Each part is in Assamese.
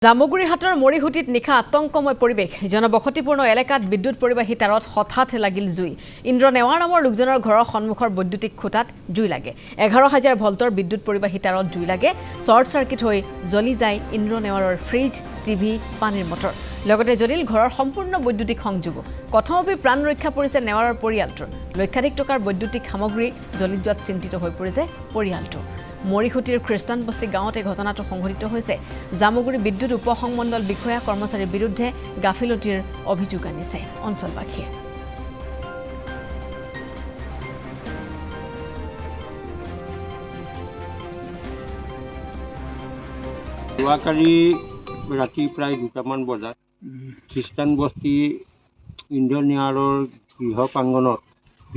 জামুগুৰিহাটৰ মৰিহুটিত নিশা আতংকময় পৰিৱেশ জনবসতিপূৰ্ণ এলেকাত বিদ্যুৎ পৰিবাহী তাৰত হঠাৎ লাগিল জুই ইন্দ্ৰ নেৱাৰ নামৰ লোকজনৰ ঘৰৰ সন্মুখৰ বৈদ্যুতিক খুঁটাত জুই লাগে 11,000 ভল্টৰ বিদ্যুৎ পৰিবাহী তাৰত জুই লাগে শৰ্ট সাৰ্কিট হৈ জ্বলি যায় ইন্দ্ৰ নেৱাৰৰ ফ্ৰিজ টিভি পানীৰ মটৰ লগতে জ্বলিল ঘৰৰ সম্পূৰ্ণ বৈদ্যুতিক সংযোগ কথমপি প্ৰাণ ৰক্ষা পৰিছে নেৱাৰৰ পৰিয়ালটোৰ লক্ষাধিক টকাৰ বৈদ্যুতিক সামগ্ৰী জ্বলি যোৱাত চিন্তিত হৈ পৰিছে পৰিয়ালটো মৰিহুটিৰ খ্ৰীষ্টান বস্তি গাঁৱতে ঘটনাটো সংঘটিত হৈছে জামুগুৰি বিদ্যুৎ উপসংমণ্ডল বিষয়া কৰ্মচাৰীৰ বিৰুদ্ধে গাফিলতিৰ অভিযোগ আনিছে অঞ্চলবাসীয়ে যোৱাকালি ৰাতি প্ৰায় 2টামান বজাত খ্ৰীষ্টান বস্তি ইন্দ্ৰ নেৱাৰৰ গৃহ প্ৰাংগণত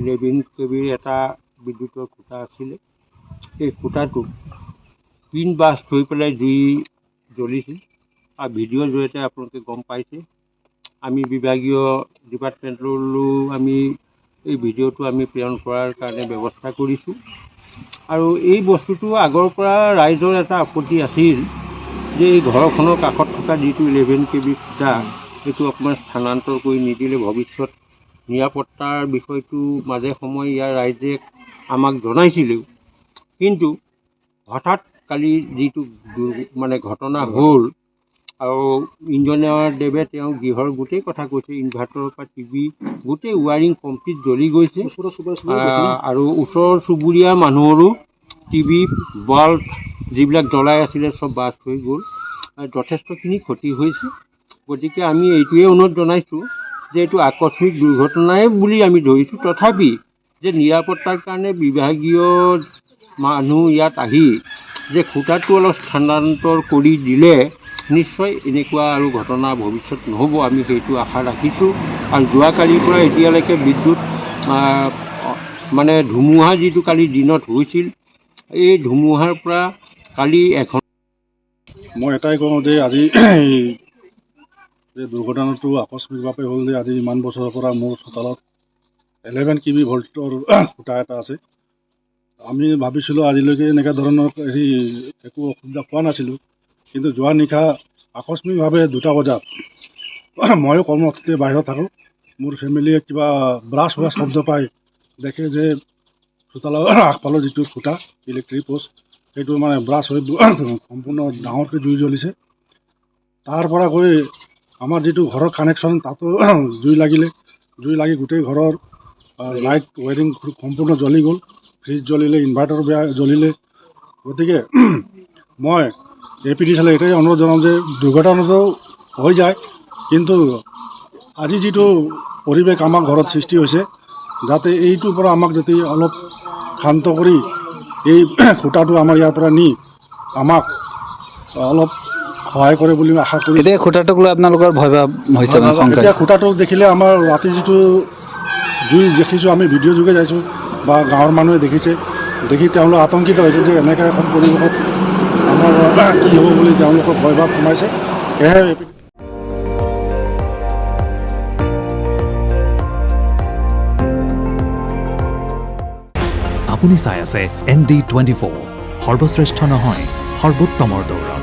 11 কেবিৰ এটা বিদ্যুতৰ খুঁটা আছিলে এই খুঁটাটোত পিন বাষ্ট হৈ পেলাই জুই জ্বলিছিল আৰু ভিডিঅ'ৰ জৰিয়তে আপোনালোকে গম পাইছে আমি বিভাগীয় ডিপাৰ্টমেণ্টলৈও আমি এই ভিডিঅ'টো আমি প্ৰেৰণ কৰাৰ কাৰণে ব্যৱস্থা কৰিছোঁ আৰু এই বস্তুটো আগৰ পৰা ৰাইজৰ এটা আপত্তি আছিল যে এই ঘৰখনৰ কাষত থকা যিটো 11 কেবি খুঁটা সেইটো অকণমান স্থানান্তৰ কৰি নিদিলে ভৱিষ্যত নিৰাপত্তাৰ বিষয়টো মাজে সময়ে ইয়াৰ ৰাইজে আমাক জনাইছিলেও কিন্তু হঠাৎ কালি যিটো ঘটনা হ'ল আৰু ইন্দ্ৰ নেৱাৰ দেৱে তেওঁ গৃহৰ গোটেই কথা কৈছে ইনভাৰ্টাৰৰ পৰা টিভি গোটেই ৱায়াৰিং কমপ্লিট জ্বলি গৈছে আৰু ওচৰ চুবুৰীয়া মানুহৰো টিভি বাল্ব যিবিলাক জ্বলাই আছিলে চব বাষ্ট হৈ গ'ল আৰু যথেষ্টখিনি ক্ষতি হৈছে গতিকে আমি এইটোৱে অনুৰোধ জনাইছোঁ যে এইটো আকস্মিক দুৰ্ঘটনাই বুলি আমি ধৰিছোঁ তথাপি যে নিৰাপত্তাৰ কাৰণে বিভাগীয় মানুহ ইয়াত আহি যে খুঁটাটো অলপ স্থানান্তৰ কৰি দিলে নিশ্চয় এনেকুৱা আৰু ঘটনা ভৱিষ্যত নহ'ব আমি সেইটো আশা ৰাখিছোঁ আৰু যোৱাকালিৰ পৰা এতিয়ালৈকে বিদ্যুৎ ধুমুহা যিটো কালি দিনত হৈছিল এই ধুমুহাৰ পৰা কালি এখন মই এটাই কওঁ যে আজি যে দুৰ্ঘটনাটো আকস্মিকভাৱে হ'ল যে আজি ইমান বছৰৰ পৰা মোৰ চোতালত 11 কেবি ভল্টৰ খুঁটা এটা আছে আমি ভাবিছিলোঁ আজিলৈকে এনেকুৱা ধৰণৰ একো অসুবিধা পোৱা নাছিলোঁ কিন্তু যোৱা নিশা আকস্মিকভাৱে 2টা বজাত ময়ো কৰ্মসূত্ৰে বাহিৰত থাকোঁ মোৰ ফেমিলিয়ে কিবা ব্ৰাছ হোৱা শব্দ পাই দেখে যে চোতালৰ আগফালৰ যিটো খুঁটা ইলেক্ট্ৰিক প'ষ্ট সেইটো ব্ৰাছ হৈ সম্পূৰ্ণ ডাঙৰকৈ জুই জ্বলিছে তাৰ পৰা গৈ আমাৰ যিটো ঘৰৰ কানেকশ্যন তাতো জুই লাগি গোটেই ঘৰৰ লাইট ৱায়াৰিং সম্পূৰ্ণ জ্বলি গ'ল ফ্ৰিজ জ্বলিলে ইনভাৰ্টাৰ বেয়া জ্বলিলে গতিকে মই APD চালে এটাই অনুৰোধ জনাম যে দুৰ্ঘটনাটো হৈ যায় কিন্তু আজি যিটো পৰিৱেশ আমাৰ ঘৰত সৃষ্টি হৈছে যাতে এইটোৰ পৰা আমাক যদি অলপ শান্ত কৰি এই খুঁটাটো আমাৰ ইয়াৰ পৰা নি আমাক অলপ সহায় কৰে বুলি আশা কৰি এতিয়া খুঁটাটোক লৈ আপোনালোকৰ ভয় হৈছে এতিয়া খুঁটাটো দেখিলে আমাৰ ৰাতি যিটো জুই দেখিছোঁ আমি ভিডিঅ' যোগে যাইছোঁ বা গাঁৱৰ মানুহে দেখিছে দেখি তেওঁলোক আতংকিত হৈছে যে এনেকৈ এখন পৰিৱেশত আমাৰ কি হ'ব বুলি তেওঁলোকক ভয় ভাৱ সোমাইছে সেয়েহে আপুনি চাই আছে ND24 সৰ্বশ্ৰেষ্ঠ নহয় সৰ্বোত্তমৰ দৌৰ